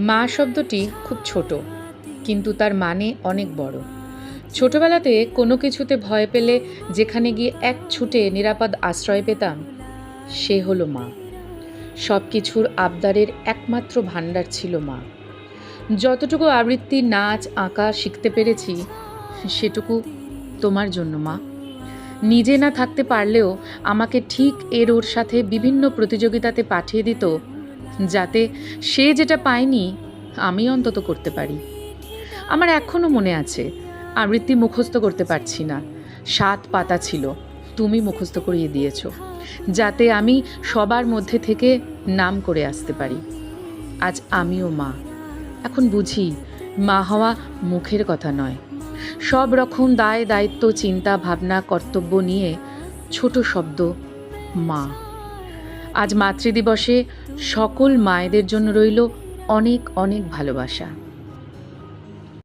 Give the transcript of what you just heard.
মা শব্দটি খুব ছোট, কিন্তু তার মানে অনেক বড়। ছোটবেলাতে কোনো কিছুতে ভয় পেলে যেখানে গিয়ে এক ছুটে নিরাপদ আশ্রয় পেতাম, সে হলো মা। সব কিছুর আবদারের একমাত্র ভাণ্ডার ছিল মা। যতটুকু আবৃত্তি, নাচ, আঁকা শিখতে পেরেছি, সেটুকু তোমার জন্য মা। নিজে না থাকতে পারলেও আমাকে ঠিক ওর সাথে বিভিন্ন প্রতিযোগিতাতে পাঠিয়ে দিত, যাতে সে যেটা পায়নি আমি অন্তত করতে পারি। আমার এখনও মনে আছে, আবৃত্তি মুখস্থ করতে পারছি না, 7 পাতা ছিল, তুমি মুখস্থ করিয়ে দিয়েছ, যাতে আমি সবার মধ্যে থেকে নাম করে আসতে পারি। আজ আমিও মা। এখন বুঝি মা হওয়া মুখের কথা নয়, সব রকম দায় দায়িত্ব, চিন্তা ভাবনা, কর্তব্য নিয়ে ছোট শব্দ মা। আজ মাতৃদিবসে সকল মায়েদের জন্য রইল অনেক অনেক ভালোবাসা।